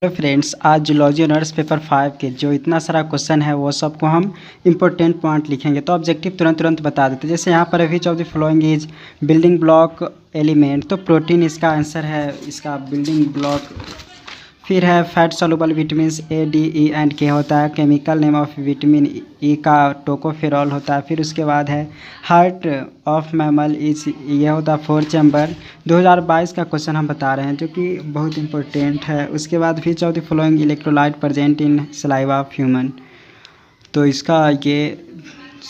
Hello friends, आज zoology honours paper 5 के जो इतना सारा क्वेश्चन है वो सबको हम इंपॉर्टेंट पॉइंट लिखेंगे। तो ऑब्जेक्टिव तुरंत बता देते हैं। जैसे यहाँ पर which of the following is building block element, तो प्रोटीन इसका आंसर है, इसका बिल्डिंग ब्लॉक। फिर है fat soluble vitamin A D E and के होता है। Chemical name of vitamin E का टोकोफेरॉल होता है। फिर उसके बाद है हार्ट ऑफ मैमल इज, ये होता है 4 चैम्बर। 2022 का क्वेश्चन हम बता रहे हैं जो कि बहुत इंपॉर्टेंट है। उसके बाद which of the following electrolyte present in saliva of human, तो इसका ये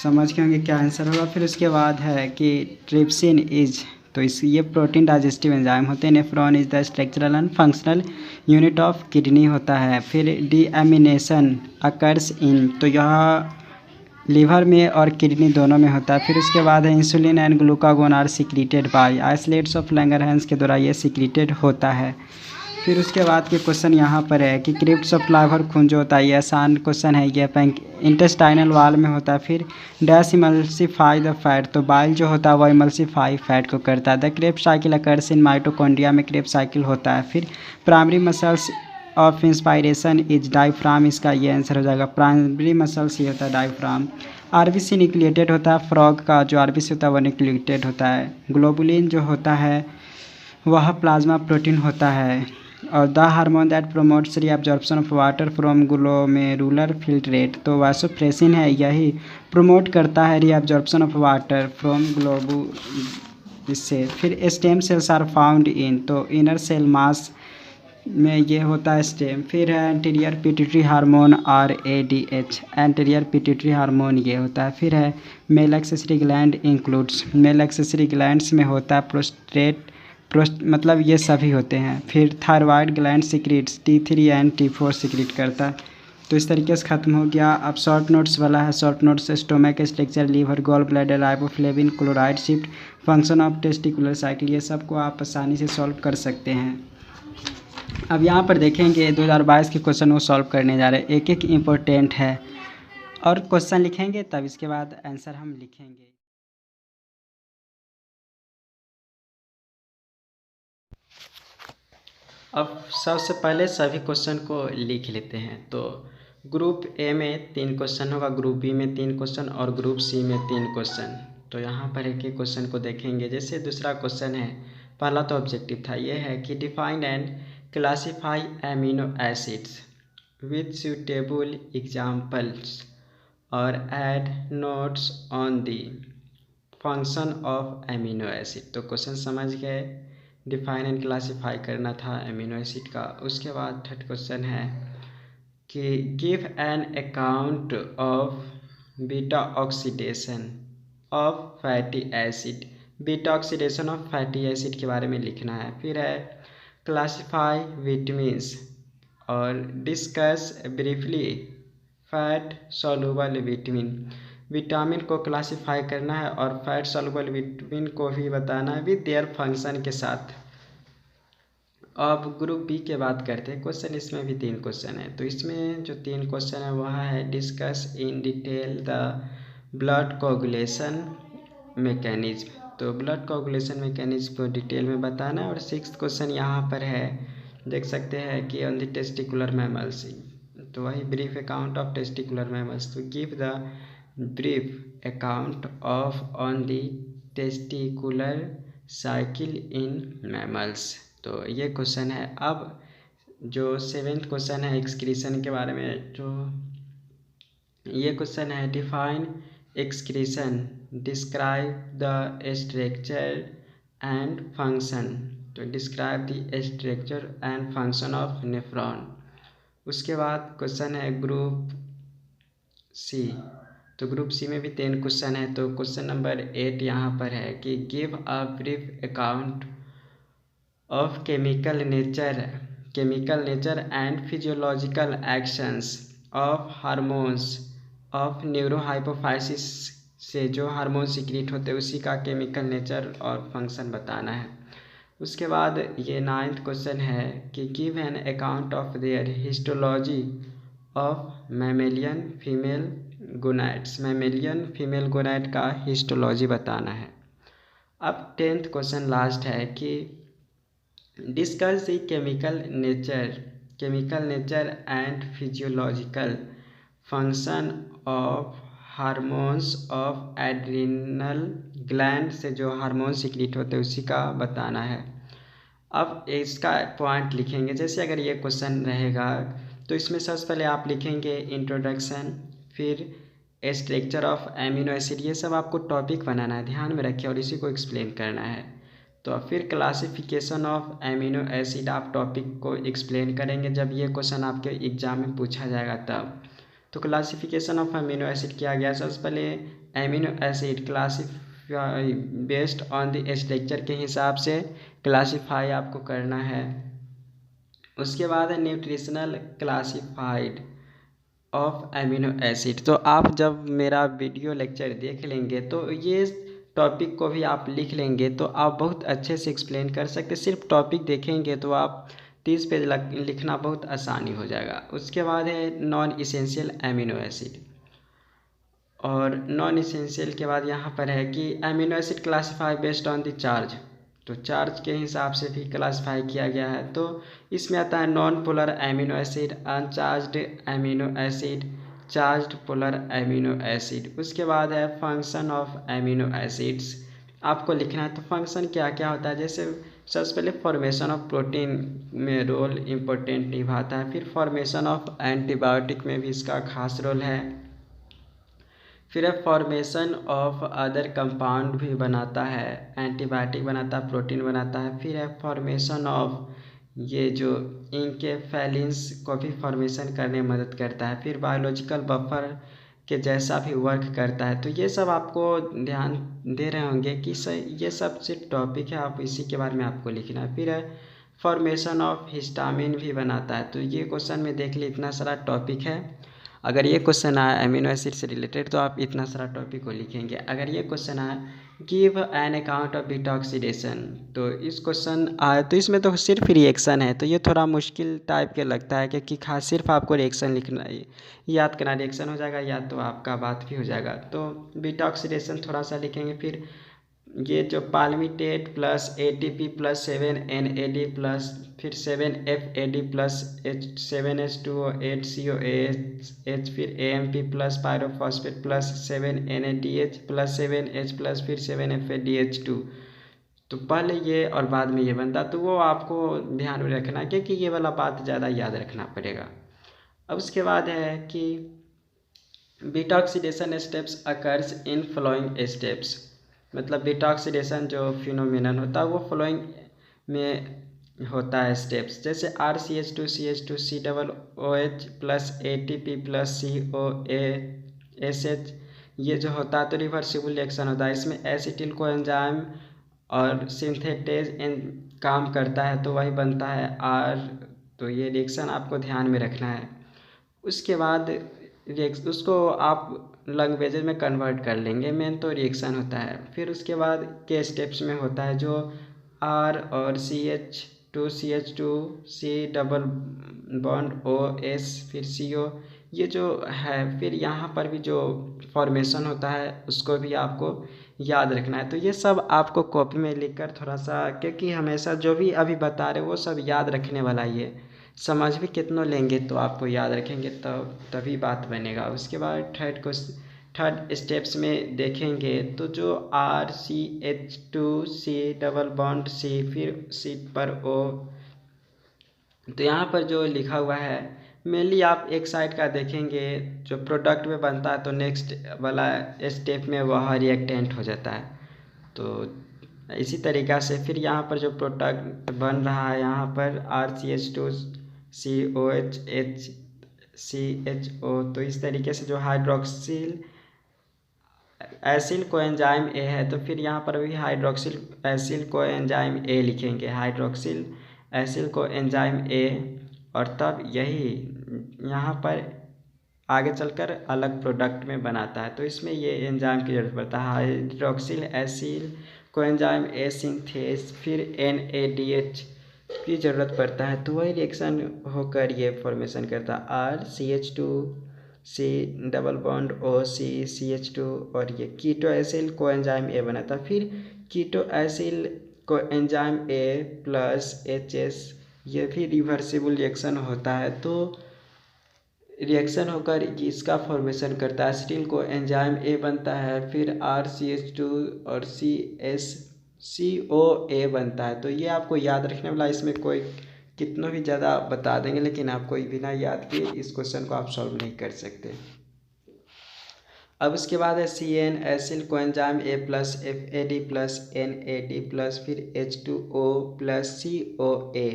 समझ के होंगे क्या आंसर होगा। फिर उसके बाद है कि ट्रिप्सिन इज, तो ये प्रोटीन डाइजेस्टिव एंजाइम होते हैं। Nephron is the structural and functional unit of kidney होता है। फिर डीएमिनेशन अकर्स इन, तो यह लीवर में और किडनी दोनों में होता है। फिर उसके बाद है insulin and glucagon are secreted by isolates of Langerhans के द्वारा ये सिक्रीटेड होता है। फिर उसके बाद के क्वेश्चन यहाँ पर है कि क्रिप्स ऑफ लाइवर खून जो होता है, ये आसान क्वेश्चन है, ये इंटेस्टाइनल वाल में होता है। फिर डैश इमल्सिफाई द फैट, तो बाइल जो होता है वो इमल्सिफाई फैट को करता है। The Krebs cycle occurs in mitochondria में क्रेब साइकिल होता है। फिर primary muscles of inspiration is diaphragm, इसका ये आंसर हो जाएगा। प्राइमरी मसल्स ये होता है डायफ्राम। आरबीसी न्यूक्लिएटेड होता है, फ्रॉग का जो आरबीसी होता है वो न्यूक्लिएटेड होता है। ग्लोबुलिन जो होता है वह प्लाज्मा प्रोटीन होता है। और the hormone that promotes reabsorption of water from glomerular filtrate, तो वासोप्रेसिन है, यही प्रोमोट करता है रीअब्जॉर्प्शन ऑफ वाटर फ्रॉम ग्लोबू इससे। फिर stem cells are found in, तो इनर सेल मास में ये होता है स्टेम। फिर है anterior pituitary hormone RADH, anterior pituitary hormone ये होता है। फिर है male accessory gland includes, male accessory glands में होता है प्रोस्टेट, मतलब ये सभी होते हैं। फिर thyroid gland secretes T3 and T4 secrete करता है। तो इस तरीके से ख़त्म हो गया। अब शॉर्ट नोट्स वाला है। Short notes stomach structure, liver, gall bladder, riboflavin, chloride shift, function of testicular cycle, ये सब को आप आसानी से सॉल्व कर सकते हैं। अब यहाँ पर देखेंगे 2022 के क्वेश्चन वो सॉल्व करने जा रहे हैं, एक एक इम्पोर्टेंट है और क्वेश्चन लिखेंगे तब इसके बाद आंसर हम लिखेंगे। अब सबसे पहले सभी क्वेश्चन को लिख लेते हैं। तो ग्रुप ए में 3 क्वेश्चन होगा, ग्रुप बी में 3 क्वेश्चन और ग्रुप सी में 3 क्वेश्चन। तो यहाँ पर एक एक क्वेश्चन को देखेंगे। जैसे दूसरा क्वेश्चन है, पहला तो ऑब्जेक्टिव था, ये है कि define and classify amino acids with suitable examples और add notes on the function of amino acid. तो क्वेश्चन समझ गए, डिफाइन एंड क्लासीफाई करना था एमिनो एसिड का। उसके बाद थर्ड क्वेश्चन है कि give an account of beta oxidation of fatty acid, beta oxidation of fatty acid के बारे में लिखना है। फिर है क्लासीफाई विटामिन्स और discuss briefly fat soluble vitamin को क्लासीफाई करना है और फैट सॉल्युबल विटामिन को भी बताना है विद देयर फंक्शन के साथ। अब ग्रुप बी के बात करते हैं क्वेश्चन, इसमें भी 3 क्वेश्चन है। तो इसमें जो 3 क्वेश्चन है वह है discuss in detail the blood coagulation mechanism, तो ब्लड कोगुलेशन मैकेनिज्म को डिटेल में बताना है। और 6th क्वेश्चन यहाँ पर है, देख सकते हैं कि ऑन द टेस्टिकुलर मैमल्स, तो वही brief account of testicular mammals, तो give the brief account of on the testicular cycle in mammals, तो ये क्वेश्चन है। अब जो 7th क्वेश्चन है एक्सक्रीशन के बारे में, जो ये क्वेश्चन है define excretion, describe the structure and function, तो describe the structure and function of nephron. उसके बाद क्वेश्चन है ग्रुप सी, तो ग्रुप सी में भी 3 क्वेश्चन है। तो क्वेश्चन नंबर 8 यहाँ पर है कि give a brief account of chemical nature and physiological actions of hormones of neurohypophysis, से जो हार्मोन सिक्रीट होते हैं उसी का केमिकल नेचर और फंक्शन बताना है। उसके बाद ये 9th क्वेश्चन है कि give an account of their histology of mammalian female gonads, mammalian female gonad का हिस्टोलॉजी बताना है। अब 10th क्वेश्चन लास्ट है कि discuss the chemical nature chemical nature and physiological function of hormones of adrenal gland से जो hormone secrete होते हैं उसी का बताना है। अब इसका पॉइंट लिखेंगे। जैसे अगर ये क्वेश्चन रहेगा तो इसमें सबसे पहले आप लिखेंगे इंट्रोडक्शन, फिर स्ट्रक्चर ऑफ एमिनो एसिड, ये सब आपको टॉपिक बनाना है, ध्यान में रखिए, और इसी को एक्सप्लेन करना है। तो फिर क्लासिफिकेशन ऑफ एमिनो एसिड आप टॉपिक को एक्सप्लेन करेंगे जब ये क्वेश्चन आपके एग्जाम में पूछा जाएगा तब। तो क्लासिफिकेशन ऑफ एमिनो एसिड किया गया, सबसे पहले amino acid classify based on the structure के हिसाब से क्लासिफाई आपको करना है। उसके बाद है nutritional classified of amino acid. तो आप जब मेरा वीडियो लेक्चर देख लेंगे तो ये टॉपिक को भी आप लिख लेंगे तो आप बहुत अच्छे से एक्सप्लेन कर सकते। सिर्फ टॉपिक देखेंगे तो आप 30 पेज लिखना बहुत आसानी हो जाएगा। उसके बाद है नॉन इसेंशियल एमिनो एसिड, और नॉन इसेंशियल के बाद यहाँ पर है कि amino acid classify based on the charge, तो चार्ज के हिसाब से भी क्लासिफाई किया गया है। तो इसमें आता है non polar amino acid, uncharged amino acid, charged polar amino acid. उसके बाद है फंक्शन ऑफ एमिनो एसिड्स, आपको लिखना है। तो फंक्शन क्या क्या होता है, जैसे सबसे पहले फॉर्मेशन ऑफ प्रोटीन में रोल इम्पोर्टेंट निभाता है, फिर फॉर्मेशन ऑफ एंटीबायोटिक में भी इसका खास रोल है, फिर है फॉर्मेशन ऑफ अदर कंपाउंड भी बनाता है, एंटीबायोटिक बनाता है, प्रोटीन बनाता है, फिर है फॉर्मेशन ऑफ ये जो इनके फैलिन्स को भी फॉर्मेशन करने में मदद करता है, फिर बायोलॉजिकल बफर के जैसा भी वर्क करता है। तो ये सब आपको ध्यान दे रहे होंगे कि ये सब सिर्फ टॉपिक है, आप इसी के बारे में आपको लिखना है। फिर है फॉर्मेशन ऑफ हिस्टामिन भी बनाता है। तो ये क्वेश्चन में देख ली इतना सारा टॉपिक है। अगर ये क्वेश्चन आया एमिनो एसिड से रिलेटेड तो आप इतना सारा टॉपिक को लिखेंगे। अगर ये क्वेश्चन आया give an account of beta oxidation, तो इस क्वेश्चन आया तो इसमें तो सिर्फ रिएक्शन है, तो ये थोड़ा मुश्किल टाइप के लगता है क्योंकि खास सिर्फ आपको रिएक्शन लिखना है, याद करना, रिएक्शन हो जाएगा या तो आपका बात भी हो जाएगा। तो बीटा ऑक्सीडेशन थोड़ा सा लिखेंगे। फिर ये जो palmitate plus ATP plus 7NAD plus फिर 7FAD प्लस 7H2O 8COH फिर AMP plus pyrophosphate plus 7NADH plus 7H plus फिर 7FADH2। तो पहले ये और बाद में ये बनता, तो वो आपको ध्यान में रखना है क्योंकि ये वाला बात ज़्यादा याद रखना पड़ेगा। अब उसके बाद है कि beta oxidation steps occurs in following steps, मतलब बीटा ऑक्सीडेशन जो फिनोमिनन होता है वो फॉलोइंग में होता है स्टेप्स, जैसे RCH2CH2 COOH plus ATP plus COASH, ये जो होता है तो रिवर्सिबल रिएक्शन होता है। इसमें एसिटिल को एंजाइम और सिंथेटेज काम करता है तो वही बनता है R। तो ये रिएक्शन आपको ध्यान में रखना है। उसके बाद उसको आप लैंग्वेज में कन्वर्ट कर लेंगे, मेन तो रिएक्शन होता है। फिर उसके बाद के स्टेप्स में होता है जो R और CH2CH2 C double bond OS फिर CO, ये जो है फिर यहाँ पर भी जो फॉर्मेशन होता है उसको भी आपको याद रखना है। तो ये सब आपको कॉपी में लिखकर थोड़ा सा, क्योंकि हमेशा जो भी अभी बता रहे वो सब याद रखने वाला ही है, समझ भी कितना लेंगे तो आपको याद रखेंगे तभी बात बनेगा। उसके बाद थर्ड स्टेप्स में देखेंगे तो जो RCH2C डबल बॉन्ड C फिर C पर O, तो यहाँ पर जो लिखा हुआ है मेनली आप एक साइड का देखेंगे जो प्रोडक्ट में बनता है तो नेक्स्ट वाला स्टेप में वह रिएक्टेंट हो जाता है। तो इसी तरीक़ा से फिर यहाँ पर जो प्रोडक्ट बन रहा है यहाँ पर RCH2COHCHO, तो इस तरीके से जो हाइड्रोक्सिल एसिल को एंजाइम A है तो फिर यहाँ पर भी हाइड्रोक्सिल एसिल को एंजाइम A लिखेंगे, हाइड्रोक्सिल एसिल को एंजाइम A, और तब यही यहाँ पर आगे चलकर अलग प्रोडक्ट में बनाता है। तो इसमें ये एंजाइम की ज़रूरत पड़ता है, हाइड्रोक्सिल एसिल को एंजाइम A सिंथेस फिर NADH की ज़रूरत पड़ता है, तो वही रिएक्शन होकर ये फॉर्मेशन करता है RCH2C डबल बॉन्ड OCCH2, और ये कीटो एसिल को एंजाइम A बनाता है। फिर कीटो एसिल को एंजाइम A प्लस HS ये भी रिवर्सिबल रिएक्शन होता है। तो रिएक्शन होकर इसका फॉर्मेशन करता है, स्टील को एंजाइम ए बनता है, फिर RCH2 और CSCOA बनता है। तो ये आपको याद रखने वाला, इसमें कोई कितना भी ज़्यादा बता देंगे लेकिन आपको बिना याद किए इस क्वेश्चन को आप सॉल्व नहीं कर सकते। अब उसके बाद है CN एसिल को enzyme A plus FAD plus NAD plus फिर H2O प्लस COA।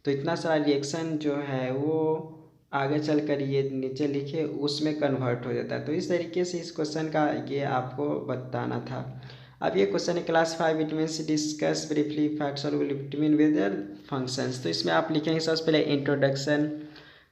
तो इतना सारा रिएक्शन जो है वो आगे चलकर ये नीचे लिखे उसमें कन्वर्ट हो जाता है। तो इस तरीके से इस क्वेश्चन का ये आपको बताना था। अब ये क्वेश्चन है class 5 vitamins discuss briefly fact soluble vitamin with functions. तो इसमें आप लिखेंगे सबसे पहले इंट्रोडक्शन,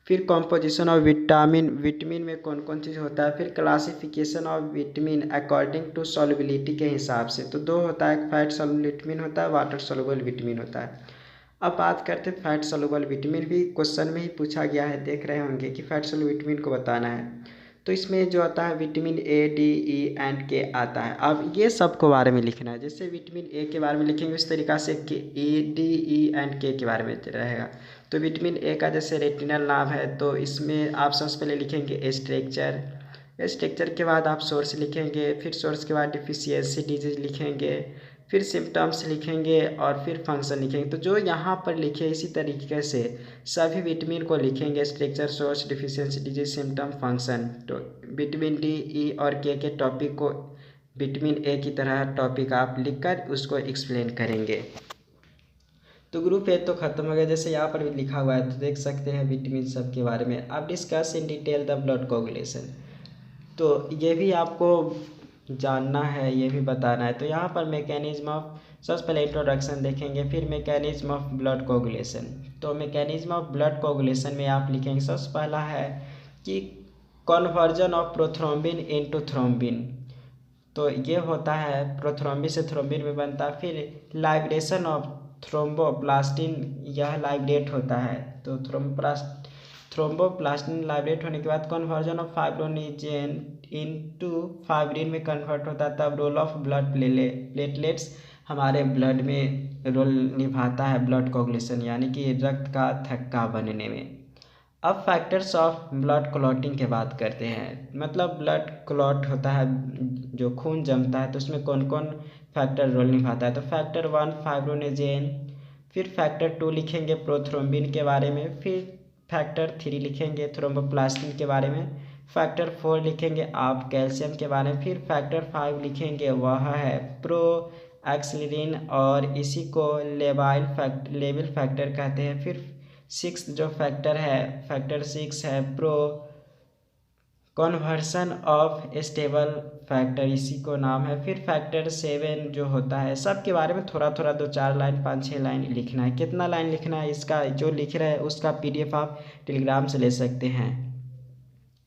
फिर कॉम्पोजिशन ऑफ विटामिन, विटामिन में कौन कौन चीज़ होता है, फिर classification of vitamin according to solubility के हिसाब से। तो दो होता है, फैट सॉल्युबल विटामिन होता है, वाटर सॉल्युबल विटामिन होता है। अब बात करते हैं फैट सॉल्युबल विटामिन, भी क्वेश्चन में ही पूछा गया है, देख रहे होंगे कि फैट सॉल्युबल विटामिन को बताना है। तो इसमें जो आता है vitamin A, D, E and K आता है। अब ये सब के बारे में लिखना है, जैसे विटामिन A के बारे में लिखेंगे उस तरीक़ा से E, D, E and K के बारे में रहेगा। तो विटामिन A का जैसे रेटिनल नाम है, तो इसमें आप सबसे पहले लिखेंगे स्ट्रक्चर, स्ट्रक्चर के बाद आप सोर्स लिखेंगे, फिर सोर्स के बाद डिफिशियंसी डिजीज लिखेंगे, फिर सिम्टम्स लिखेंगे और फिर फंक्शन लिखेंगे। तो जो यहाँ पर लिखे इसी तरीके से सभी विटामिन को लिखेंगे, structure, source, deficiency disease, symptom, function. तो विटामिन D, E और K के टॉपिक को विटामिन A की तरह टॉपिक आप लिखकर उसको एक्सप्लेन करेंगे। तो ग्रुप A तो खत्म हो गया, जैसे यहाँ पर भी लिखा हुआ है तो देख सकते हैं विटामिन सब के बारे में। अब discuss in detail the blood coagulation, तो ये भी आपको जानना है, ये भी बताना है। तो यहाँ पर मैकेनिज्म ऑफ, सबसे पहले इंट्रोडक्शन देखेंगे, फिर मैकेनिज्म ऑफ ब्लड कोगुलेशन। तो मैकेनिज्म ऑफ ब्लड कोगुलेशन में आप लिखेंगे सबसे पहला है कि conversion of prothrombin into thrombin. तो ये होता है प्रोथ्रोम्बिन से थ्रोम्बिन में बनता है। फिर लाइब्रेशन ऑफ थ्रोम्बोप्लास्टिन, यह लाइब्रेट होता है। तो थ्रोम्बोप्लास्टिन लाइब्रेट होने के बाद कन्वर्जन ऑफ फाइब्रोनिजेन इनटू फाइब्रिन में कन्वर्ट होता है। तब रोल ऑफ ब्लड प्लेटलेट्स हमारे ब्लड में रोल निभाता है ब्लड कोगुलेशन, यानी कि रक्त का थक्का बनने में। अब फैक्टर्स ऑफ ब्लड क्लॉटिंग के बात करते हैं, मतलब ब्लड क्लॉट होता है जो खून जमता है, तो उसमें कौन कौन फैक्टर रोल निभाता है। तो फैक्टर 1 फाइब्रोनेजेन, फिर फैक्टर 2 लिखेंगे प्रोथ्रोम्बिन के बारे में, फिर फैक्टर 3 लिखेंगे थ्रोम्बोप्लास्टिन के बारे में, फैक्टर 4 लिखेंगे आप कैल्शियम के बारे में, फिर फैक्टर 5 लिखेंगे वह है प्रो एक्सिलिन और इसी को लेवल फैक्टर कहते हैं। फिर 6 जो फैक्टर है, फैक्टर 6 है pro conversion of stable factor, इसी को नाम है। फिर फैक्टर 7 जो होता है, सब के बारे में थोड़ा थोड़ा 2-4 लाइन 5-6 लाइन लिखना है। कितना लाइन लिखना है इसका जो लिख रहा है उसका PDF आप टेलीग्राम से ले सकते हैं।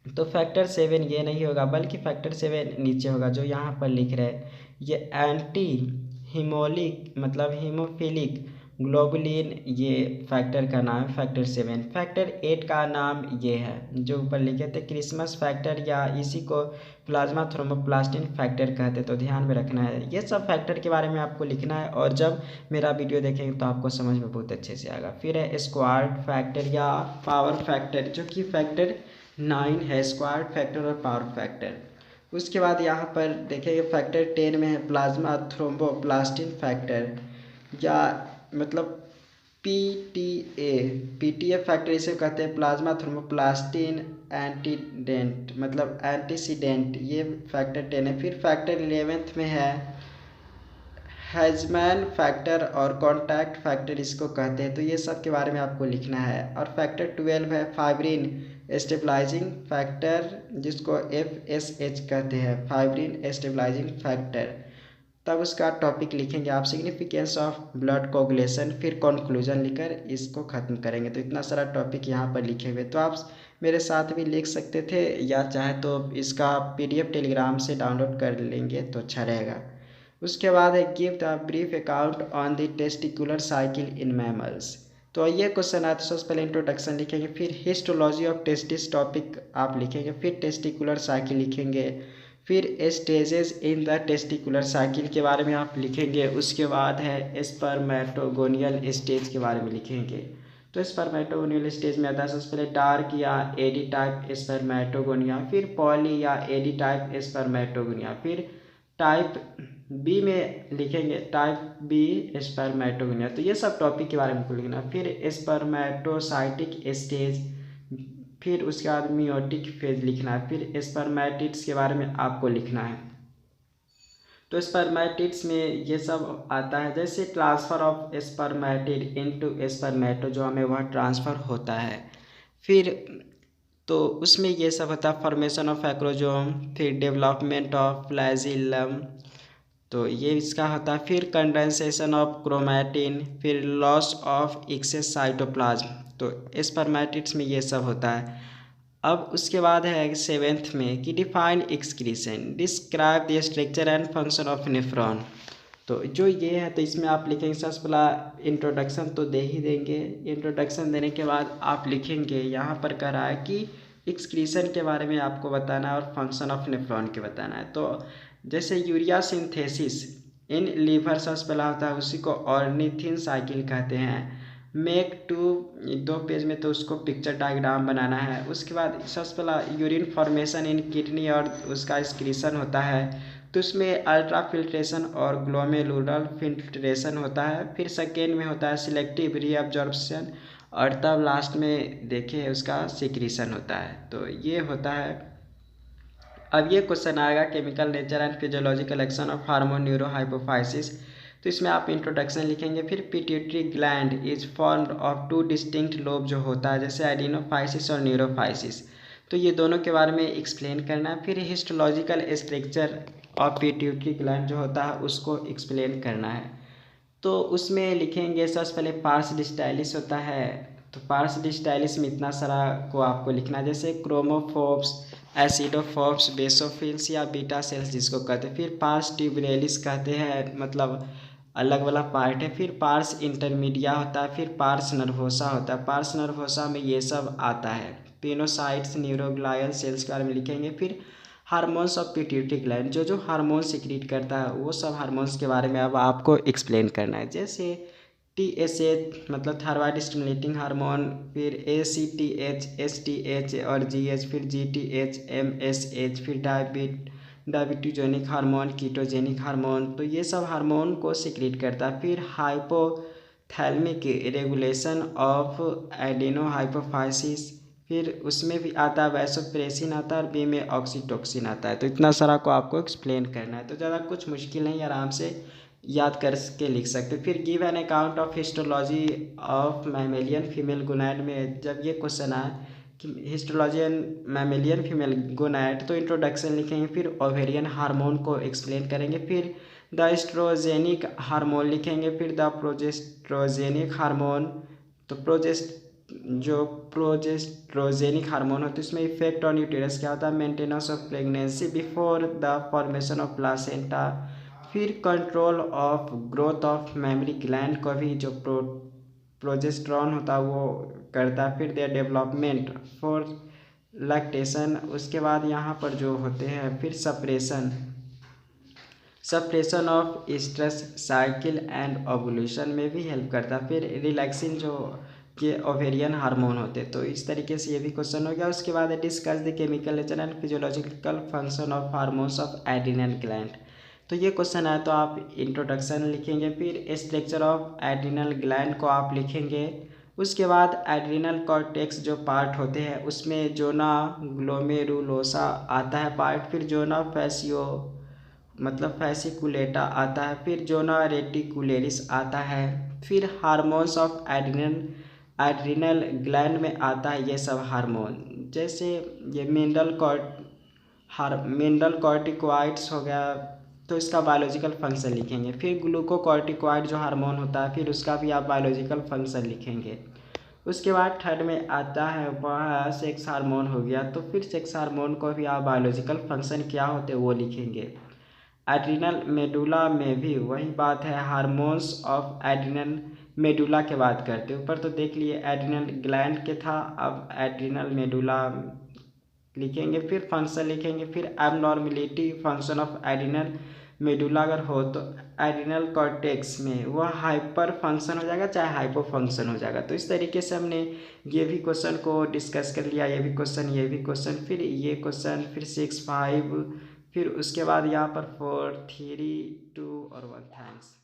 तो फैक्टर 7 ये नहीं होगा बल्कि फैक्टर 7 नीचे होगा जो यहाँ पर लिख रहे हैं। ये एंटी हीमोलिक मतलब हीमोफिलिक ग्लोबुलिन, ये फैक्टर का नाम है फैक्टर 7। फैक्टर 8 का नाम ये है जो ऊपर लिखे थे क्रिसमस फैक्टर, या इसी को प्लाज्मा थ्रोम्बोप्लास्टिन फैक्टर कहते। तो ध्यान में रखना है, ये सब फैक्टर के बारे में आपको लिखना है और जब मेरा वीडियो देखेंगे तो आपको समझ में बहुत अच्छे से आएगा। फिर है स्क्वाड फैक्टर या पावर फैक्टर, जो कि फैक्टर 9 है, स्क्वाड फैक्टर और पावर फैक्टर। उसके बाद यहाँ पर देखेंगे फैक्टर 10 में है प्लाज्मा थ्रोम्बोप्लास्टिन फैक्टर, या मतलब PTA फैक्टर इसे कहते हैं, प्लाज्मा थ्रोम्बोप्लास्टिन एंटीडेंट मतलब एंटीसीडेंट, ये फैक्टर 10 है। फिर फैक्टर 11 में है हैजमैन फैक्टर और कॉन्टैक्ट फैक्टर इसको कहते हैं। तो ये सब के बारे में आपको लिखना है। और फैक्टर 12 है फाइब्रिन स्टेबलाइजिंग फैक्टर, जिसको FSH कहते हैं, फाइब्रिन स्टेबलाइजिंग फैक्टर। तब उसका टॉपिक लिखेंगे आप सिग्निफिकेंस ऑफ ब्लड कोगुलेशन, फिर कंक्लूजन लिखकर इसको ख़त्म करेंगे। तो इतना सारा टॉपिक यहाँ पर लिखे हुए, तो आप मेरे साथ भी लिख सकते थे या चाहे तो इसका PDF टेलीग्राम से डाउनलोड कर लेंगे तो अच्छा रहेगा। उसके बाद है give the brief account on the testicular cycle in mammals. तो ये क्वेश्चन आया तो सबसे पहले इंट्रोडक्शन लिखेंगे, फिर हिस्टोलॉजी ऑफ टेस्टिस टॉपिक आप लिखेंगे, फिर टेस्टिकुलर साइकिल लिखेंगे, फिर stages in the testicular cycle के बारे में आप लिखेंगे। उसके बाद है स्पर्मेटोगोनियल स्टेज के बारे में लिखेंगे। तो स्पर्मेटोगोनियल स्टेज में आता है सबसे पहले डार्क या एडी टाइप स्पर्मेटोगोनिया, फिर पॉली या एडी टाइप स्पर्मेटोगोनिया, फिर टाइप बी में लिखेंगे टाइप बी स्पर्मेटोगोनिया। तो ये सब टॉपिक के बारे में आपको लिखना। फिर स्पर्मेटोसाइटिक स्टेज, फिर उसके बाद मियोटिक फेज लिखना है, फिर स्पर्मेटिड्स के बारे में आपको लिखना है। तो स्पर्मेटिड्स में ये सब आता है, जैसे transfer of spermatid into spermatozoa में वह ट्रांसफ़र होता है। फिर तो उसमें ये सब होता है, फॉर्मेशन ऑफ एक्रोजोम, फिर डेवलपमेंट ऑफ फ्लैजिलम, तो ये इसका होता है। फिर कंडेंसेशन ऑफ क्रोमैटिन, फिर लॉस ऑफ एक्सेस साइटोप्लाज्म, तो स्पर्मेटिड्स में ये सब होता है। अब उसके बाद है सेवेंथ में कि define excretion, describe the structure and function of nephron. तो जो ये है तो इसमें आप लिखेंगे सबसे पहला इंट्रोडक्शन तो दे ही देंगे। इंट्रोडक्शन देने के बाद आप लिखेंगे यहाँ पर कह रहा है कि एक्सक्रीशन के बारे में आपको बताना है और फंक्शन ऑफ नेफ्रॉन के बताना है। तो जैसे यूरिया सिंथेसिस इन लीवर सबसे पहला होता है, उसी को ऑर्निथिन साइकिल कहते हैं। मेक टू 2 पेज में तो उसको पिक्चर डायग्राम बनाना है। उसके बाद सबसे पहला यूरिन फॉर्मेशन इन किडनी और उसका एक्सक्रीशन होता है, तो उसमें अल्ट्रा फिल्ट्रेशन और ग्लोमेरुलर फिल्ट्रेशन होता है। फिर सेकेंड में होता है सिलेक्टिव रीअब्जॉर्प्शन, और तब लास्ट में देखिए उसका सिक्रीशन होता है। तो ये होता है। अब ये क्वेश्चन आएगा chemical nature and physiological action of hormone neurohypophysis, तो इसमें आप इंट्रोडक्शन लिखेंगे। फिर pituitary gland is formed of 2 distinct lobe जो होता है, जैसे एडिनोफाइसिस और न्यूरोफाइसिस, तो ये दोनों के बारे में एक्सप्लेन करना है। फिर histological structure of pituitary gland जो होता है उसको एक्सप्लेन करना है। तो उसमें लिखेंगे सबसे पहले पार्स डिस्टाइलिस होता है, तो पार्स डिस्टाइलिस में इतना सारा को आपको लिखना है, जैसे क्रोमोफोब्स, एसिडोफोब्स, बेसोफिल्स या बीटा सेल्स जिसको कहते हैं। फिर पार्स ट्यूबरेलिस कहते हैं, मतलब अलग वाला पार्ट है। फिर पार्स इंटरमीडिया होता है। फिर पार्स नर्वोसा होता है। पार्स नर्वोसा में ये सब आता है। पिनोसाइट्स, न्यूरोग्लायल सेल्स के बारे में लिखेंगे। फिर हार्मोन्स ऑफ पिट्यूटरी ग्लैंड, जो हार्मोन सिक्रीट करता है वो सब हार्मोन्स के बारे में अब आपको एक्सप्लेन करना है, जैसे TSH मतलब थायराइड स्टिमुलेटिंग हार्मोन, फिर ACTH, STH और GH, फिर GTH, MSH, फिर डायबिटोजेनिक हार्मोन, कीटोजेनिक हार्मोन, तो ये सब हार्मोन को सिक्रीट करता है। फिर हाइपोथैलेमिक रेगुलेशन ऑफ एडिनोहाइपोफाइसिस, फिर उसमें भी आता है वैसोप्रेसिन आता है, और बी में ऑक्सीटोक्सिन आता है। तो इतना सारा को आपको एक्सप्लेन करना है, तो ज़्यादा कुछ मुश्किल नहीं, आराम से याद करके लिख सकते। फिर give an account of histology of mammalian female gonad में जब ये क्वेश्चन आए कि histology and mammalian female gonad, तो इंट्रोडक्शन लिखेंगे। फिर ओवेरियन हार्मोन को एक्सप्लेन करेंगे। फिर द एस्ट्रोजेनिक हार्मोन लिखेंगे। फिर द प्रोजेस्ट्रोजेनिक हार्मोन, तो प्रोजेस्ट्रोजेनिक हार्मोन होता है, इसमें इफेक्ट ऑन यूटेरस क्या होता है, maintenance of pregnancy before the formation of placenta. फिर control of growth of mammary gland को भी जो प्रोजेस्टेरॉन होता है वो करता है। फिर देयर डेवलपमेंट फॉर लैक्टेशन, उसके बाद यहाँ पर जो होते हैं फिर suppression of stress cycle and ovulation में भी हेल्प करता है। फिर रिलैक्सिन जो के ओवेरियन हार्मोन होते हैं। तो इस तरीके से ये भी क्वेश्चन हो गया। उसके बाद discuss the chemical nature and physiological function of hormones of adrenal gland, तो ये क्वेश्चन है तो आप इंट्रोडक्शन लिखेंगे। फिर स्ट्रक्चर ऑफ एड्रिनल ग्लैंड को आप लिखेंगे। उसके बाद एड्रिनल कॉर्टेक्स जो पार्ट होते हैं उसमें जोना ग्लोमेरुलोसा आता है पार्ट, फिर जोना फैसियो मतलब फैसिकुलेटा आता है, फिर जोना रेटिकुलेरिस आता है। फिर हार्मोन्स ऑफ एड्रिनल ग्लैंड में आता है ये सब हार्मोन, जैसे ये मिनरल कॉर्टिकॉइड्स हो गया, तो इसका बायोलॉजिकल फंक्शन लिखेंगे। फिर ग्लूकोकॉर्टिकॉइड जो हार्मोन होता है फिर उसका भी आप बायोलॉजिकल फंक्शन लिखेंगे। उसके बाद थर्ड में आता है वह सेक्स हार्मोन हो गया, तो फिर सेक्स हार्मोन को भी आप बायोलॉजिकल फंक्शन क्या होते हैं वो लिखेंगे। एड्रिनल मेडुला में भी वही बात है, हार्मोन्स ऑफ एड्रिनल मेडुला के बात करते ऊपर तो देख लिए एड्रिनल ग्लैंड के था, अब एड्रिनल मेडुला लिखेंगे। फिर फंक्शन लिखेंगे। फिर abnormality function of adrenal medulla अगर हो तो एड्रिनल कॉर्टेक्स में वह हाइपर फंक्शन हो जाएगा चाहे हाइपो फंक्शन हो जाएगा। तो इस तरीके से हमने ये भी क्वेश्चन को डिस्कस कर लिया, ये भी क्वेश्चन, फिर ये क्वेश्चन, फिर 6, 5, फिर उसके बाद यहाँ पर 4, 3, 2 और 1। थैंक्स।